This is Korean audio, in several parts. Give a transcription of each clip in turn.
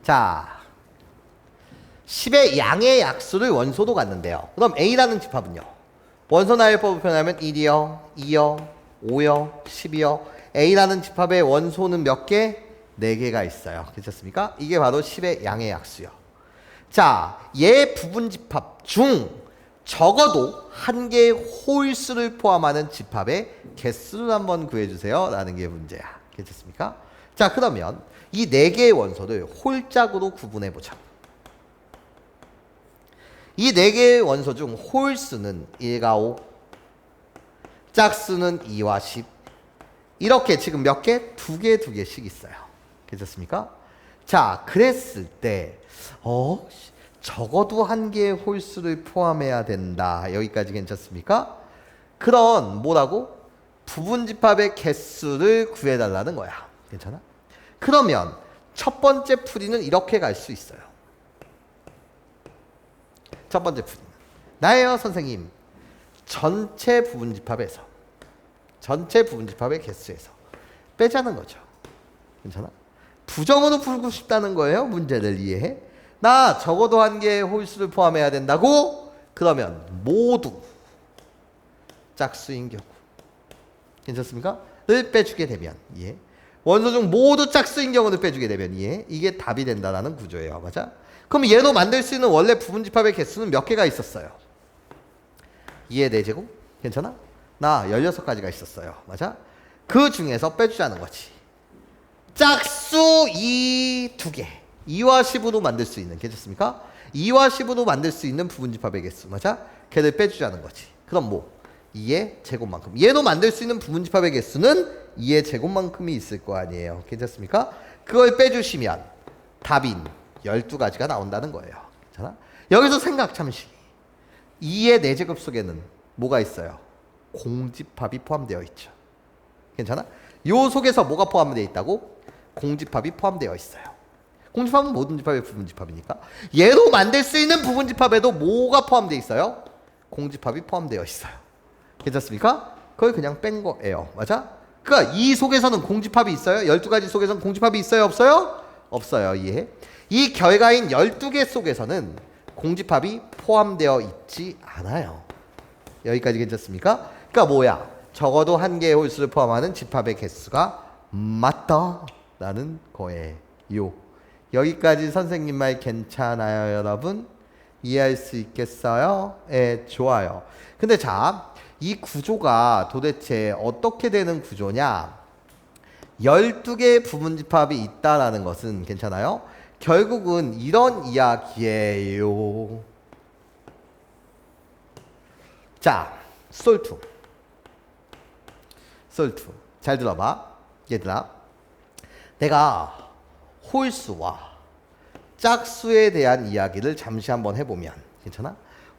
자, 10의 양의 약수를 원소로 갔는데요. 그럼 A라는 집합은요. 원소 나열법을 표현하면 1이요, 2요, 5요, 10이요. A라는 집합의 원소는 몇 개? 4개가 있어요. 괜찮습니까? 이게 바로 10의 양의 약수요. 자, 얘 부분 집합 중 적어도 한 개의 홀수를 포함하는 집합의 개수를 한번 구해주세요 라는 게 문제야. 괜찮습니까? 자, 그러면 이 4개의 원소를 홀짝으로 구분해보자. 이 4개의 원소 중 홀수는 1과 5, 짝수는 2와 10. 이렇게 지금 몇 개? 2개, 2개씩 있어요. 괜찮습니까? 자, 그랬을 때 적어도 한 개의 홀수를 포함해야 된다. 여기까지 괜찮습니까? 그런 뭐라고? 부분집합의 개수를 구해달라는 거야. 괜찮아? 그러면 첫 번째 풀이는 이렇게 갈 수 있어요. 첫 번째 풀이는 나예요 선생님. 전체 부분집합에서 전체 부분집합의 개수에서 빼자는 거죠. 괜찮아? 부정으로 풀고 싶다는 거예요. 문제를 이해해? 나 적어도 한 개의 홀수를 포함해야 된다고? 그러면 모두 짝수인 경우 괜찮습니까? 를 빼주게 되면 이해? 원소 중 모두 짝수인 경우를 빼주게 되면 이해? 이게 답이 된다라는 구조예요. 맞아? 그럼 얘로 만들 수 있는 원래 부분집합의 개수는 몇 개가 있었어요? 2의 4제곱? 괜찮아? 나 16가지가 있었어요. 맞아? 그 중에서 빼주자는 거지. 짝수 2 2개 2와 10으로 만들 수 있는 괜찮습니까? 2와 10으로 만들 수 있는 부분집합의 개수 맞아? 걔를 빼주자는 거지. 그럼 뭐? 2의 제곱만큼. 얘로 만들 수 있는 부분집합의 개수는 2의 제곱만큼이 있을 거 아니에요. 괜찮습니까? 그걸 빼주시면 답인 12가지가 나온다는 거예요. 괜찮아? 여기서 생각 잠시. 2의 4제곱 속에는 뭐가 있어요? 공집합이 포함되어 있죠. 괜찮아? 요 속에서 뭐가 포함되어 있다고? 공집합이 포함되어 있어요. 공집합은 모든 집합의 부분집합이니까. 얘로 만들 수 있는 부분집합에도 뭐가 포함되어 있어요? 공집합이 포함되어 있어요. 괜찮습니까? 그걸 그냥 뺀 거예요. 맞아? 그러니까 이 속에서는 공집합이 있어요? 12가지 속에서는 공집합이 있어요? 없어요? 없어요. 이해? 이 결과인 12개 속에서는 공집합이 포함되어 있지 않아요. 여기까지 괜찮습니까? 그러니까 뭐야? 적어도 한 개의 홀수를 포함하는 집합의 개수가 맞다 라는 거예요. 여기까지 선생님 말 괜찮아요 여러분? 이해할 수 있겠어요? 예, 좋아요. 근데 자, 이 구조가 도대체 어떻게 되는 구조냐? 12개의 부분집합이 있다라는 것은 괜찮아요? 결국은 이런 이야기예요. 자, 솔투. 잘 들어봐. 얘들아. 내가 홀수와 짝수에 대한 이야기를 잠시 한번 해보면 괜찮아?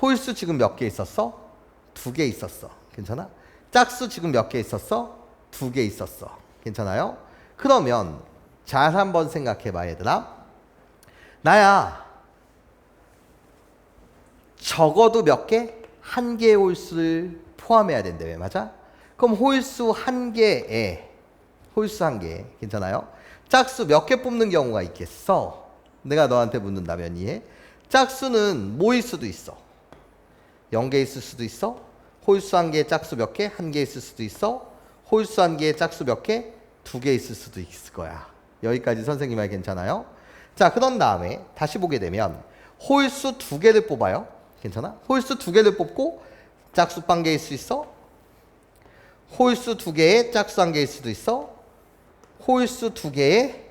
홀수 지금 몇 개 있었어? 2개 있었어. 괜찮아? 짝수 지금 몇 개 있었어? 2개 있었어. 괜찮아요? 그러면 잘 한번 생각해봐 얘들아. 나야 적어도 몇 개? 한 개의 홀수를 포함해야 된대. 왜 맞아? 그럼 홀수 한 개에 괜찮아요? 짝수 몇 개 뽑는 경우가 있겠어? 내가 너한테 묻는다면 이해? 짝수는 뭐일 수도 있어. 0개 있을 수도 있어. 홀수 한 개의 짝수 몇 개? 한 개 있을 수도 있어. 홀수 한 개의 짝수 몇 개? 2개 있을 수도 있을 거야. 여기까지 선생님 말 괜찮아요? 자, 그런 다음에 다시 보게 되면 홀수 2개를 뽑아요. 괜찮아? 홀수 2개를 뽑고 짝수 1개일 수 있어. 홀수 2개에 짝수 1개일 수도 있어. 홀수 2개에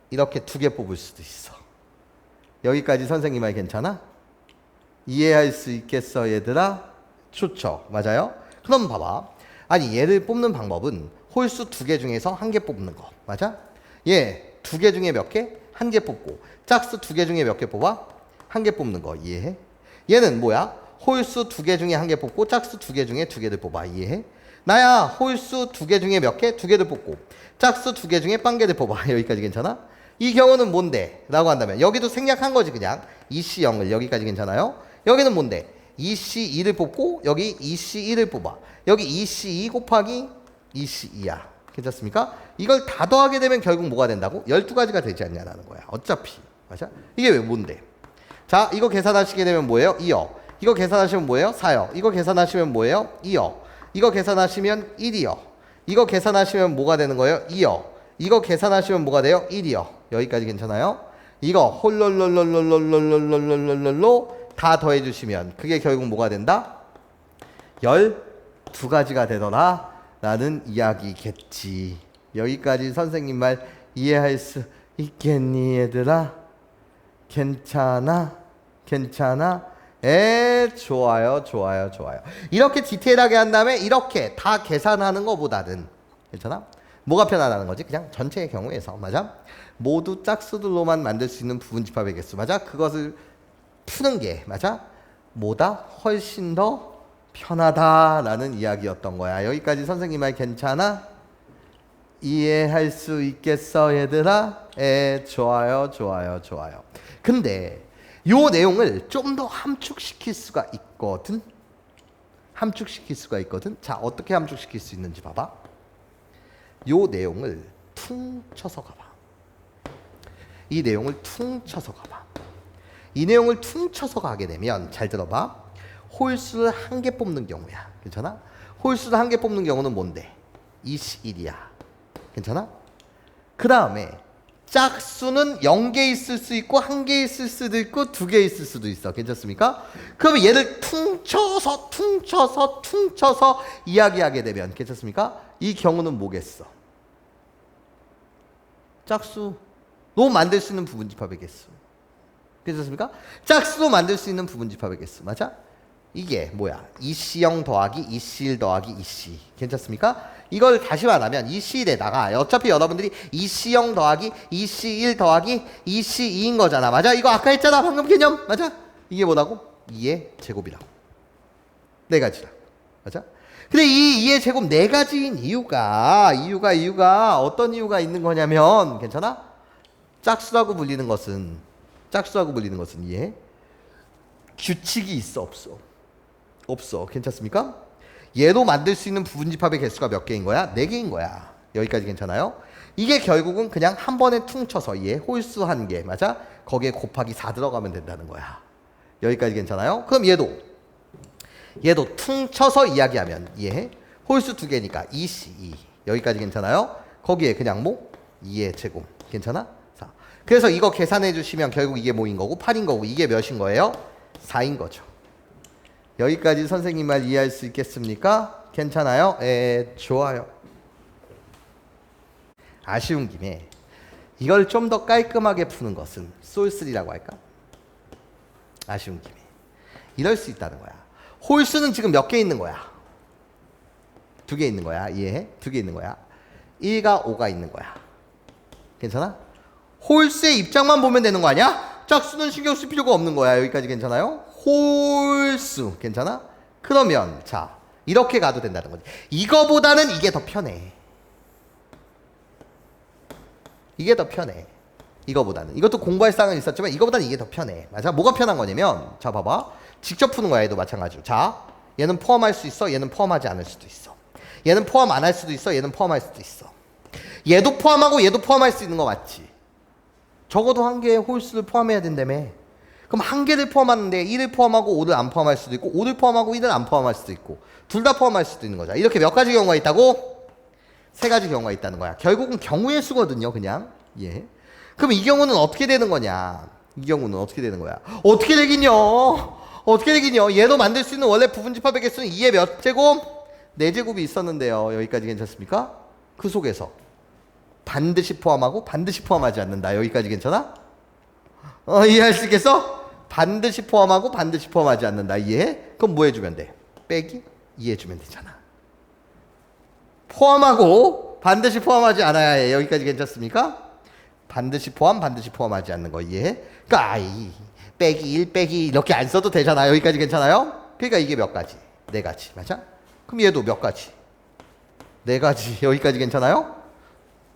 이렇게 2개 뽑을 수도 있어. 여기까지 선생님 말 괜찮아? 이해할 수 있겠어 얘들아? 좋죠. 맞아요? 그럼 봐봐. 아니 얘를 뽑는 방법은 홀수 2개 중에서 1개 뽑는 거. 맞아? 얘 2개 중에 몇 개? 1개 뽑고 짝수 2개 중에 몇 개 뽑아? 1개 뽑는 거. 이해해? 얘는 뭐야? 홀수 2개 중에 1개 뽑고 짝수 2개 중에 2개를 뽑아. 이해해? 나야 홀수 2개 중에 몇 개? 2개를 뽑고 짝수 2개 중에 1개를 뽑아. 여기까지 괜찮아? 이 경우는 뭔데? 라고 한다면 여기도 생략한 거지 그냥. 2C0을 여기까지 괜찮아요? 여기는 뭔데? 2C2를 뽑고 여기 2C1을 뽑아. 여기 2C2 곱하기 2C2야. 괜찮습니까? 이걸 다 더하게 되면 결국 뭐가 된다고? 12가지가 되지 않냐라는 거야. 어차피. 맞아? 이게 왜 뭔데? 자, 이거 계산하시게 되면 뭐예요? 2요. 이거 계산하시면 뭐예요? 4요. 이거 계산하시면 뭐예요? 2요. 이거 계산하시면 1이요. 이거 계산하시면 뭐가 되는 거예요? 2요. 이거 계산하시면 뭐가 돼요? 1이요. 여기까지 괜찮아요? 이거 홀롤롤롤롤롤롤롤롤롤로 다 더해 주시면 그게 결국 뭐가 된다? 12가지가 되더라 라는 이야기겠지. 여기까지 선생님 말 이해할 수 있겠니 얘들아? 괜찮아? 괜찮아? 좋아요 좋아요 좋아요. 이렇게 디테일하게 한 다음에 이렇게 다 계산하는 것보다는 괜찮아? 뭐가 편하다는 거지? 그냥 전체의 경우에서 맞아? 모두 짝수들로만 만들 수 있는 부분집합의 개수 맞아? 그것을 푸는 게 맞아? 뭐다? 훨씬 더 편하다라는 이야기였던 거야. 여기까지 선생님 말 괜찮아? 이해할 수 있겠어 얘들아? 좋아요 좋아요 좋아요. 근데 요 내용을 좀 더 함축시킬 수가 있거든. 함축시킬 수가 있거든. 자, 어떻게 함축시킬 수 있는지 봐봐. 요 내용을 퉁 쳐서 가봐. 이 내용을 퉁 쳐서 가봐. 이 내용을 퉁 쳐서 가게 되면 잘 들어봐. 홀수를 한 개 뽑는 경우야. 괜찮아? 홀수를 한 개 뽑는 경우는 뭔데? 21이야. 괜찮아? 그 다음에 짝수는 0개 있을 수 있고 1개 있을 수도 있고 2개 있을 수도 있어. 괜찮습니까? 그러면 얘를 퉁쳐서 이야기하게 되면 괜찮습니까? 이 경우는 뭐겠어? 짝수로 만들 수 있는 부분집합의 개수. 괜찮습니까? 짝수로 만들 수 있는 부분집합의 개수. 맞아? 이게 뭐야? EC0 더하기 EC1 더하기 EC. 괜찮습니까? 이걸 다시 말하면 EC1에다가 어차피 여러분들이 EC0 더하기 EC1 더하기 EC2인 거잖아. 맞아? 이거 아까 했잖아. 방금 개념. 맞아? 이게 뭐라고? 2의 제곱이라고. 네 가지라. 맞아? 근데 이 2의 제곱 네 가지인 이유가 어떤 이유가 있는 거냐면 괜찮아? 짝수라고 불리는 것은 이해? 규칙이 있어 없어? 없어. 괜찮습니까? 얘로 만들 수 있는 부분집합의 개수가 몇 개인 거야? 4개인 거야. 여기까지 괜찮아요? 이게 결국은 그냥 한 번에 퉁쳐서 얘 홀수 한 개 맞아? 거기에 곱하기 4 들어가면 된다는 거야. 여기까지 괜찮아요? 그럼 얘도 퉁쳐서 이야기하면 얘 홀수 2개니까 2C2 여기까지 괜찮아요? 거기에 그냥 뭐 2의 제곱 괜찮아? 자, 그래서 이거 계산해 주시면 결국 이게 뭐인 거고 8인 거고 이게 몇인 거예요? 4인 거죠. 여기까지 선생님 말 이해할 수 있겠습니까? 괜찮아요? 좋아요. 아쉬운 김에 이걸 좀 더 깔끔하게 푸는 것은 솔3라고 할까? 아쉬운 김에 이럴 수 있다는 거야. 홀수는 지금 몇 개 있는 거야? 2개 있는 거야. 이해해? 2개 있는 거야. 1과 5가 있는 거야. 괜찮아? 홀수의 입장만 보면 되는 거 아니야? 짝수는 신경 쓸 필요가 없는 거야. 여기까지 괜찮아요? 홀수 괜찮아? 그러면 자 이렇게 가도 된다는 거지. 이거보다는 이게 더 편해. 이게 더 편해. 이거보다는. 이것도 공부할 사항은 있었지만 이거보다는 이게 더 편해. 맞아? 뭐가 편한 거냐면 자 봐봐. 직접 푸는 거야. 얘도 마찬가지로. 자 얘는 포함할 수 있어. 얘는 포함하지 않을 수도 있어. 얘는 포함 안 할 수도 있어. 얘는 포함할 수도 있어. 얘도 포함하고 얘도 포함할 수 있는 거 맞지? 적어도 한 개의 홀수를 포함해야 된다며. 그럼 한 개를 포함하는데 1을 포함하고 5를 안 포함할 수도 있고 5를 포함하고 1을 안 포함할 수도 있고 둘 다 포함할 수도 있는 거죠. 이렇게 몇 가지 경우가 있다고? 3가지 경우가 있다는 거야. 결국은 경우의 수거든요. 그냥. 예. 그럼 이 경우는 어떻게 되는 거냐? 이 경우는 어떻게 되는 거야? 어떻게 되긴요? 어떻게 되긴요? 얘도 만들 수 있는 원래 부분집합의 개수는 2의 몇 제곱? 4제곱이 있었는데요. 여기까지 괜찮습니까? 그 속에서 반드시 포함하고 반드시 포함하지 않는다. 여기까지 괜찮아? 이해할 수 있겠어? 반드시 포함하고 반드시 포함하지 않는다. 이해해? 그럼 뭐 해주면 돼? 빼기? 이해해주면 되잖아. 포함하고 반드시 포함하지 않아야 해. 여기까지 괜찮습니까? 반드시 포함, 반드시 포함하지 않는 거 이해해? 그러니까 빼기 1, 빼기 이렇게 안 써도 되잖아. 여기까지 괜찮아요? 그러니까 이게 몇 가지? 4가지. 맞아? 그럼 얘도 몇 가지? 4가지. 여기까지 괜찮아요?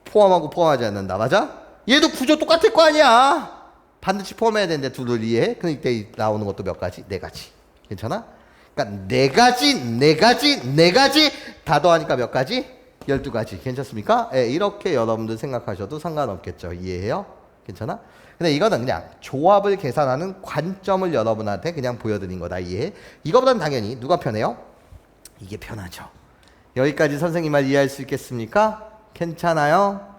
포함하고 포함하지 않는다. 맞아? 얘도 구조 똑같을 거 아니야. 반드시 포함해야 되는데 둘을 이해해? 그러니까 나오는 것도 몇 가지? 4가지. 괜찮아? 그러니까 4가지 다 더하니까 몇 가지? 12가지. 괜찮습니까? 예, 이렇게 여러분들 생각하셔도 상관없겠죠. 이해해요? 괜찮아? 근데 이거는 그냥 조합을 계산하는 관점을 여러분한테 그냥 보여드린 거다. 이해? 이거보다는 당연히 누가 편해요? 이게 편하죠. 여기까지 선생님 말 이해할 수 있겠습니까? 괜찮아요?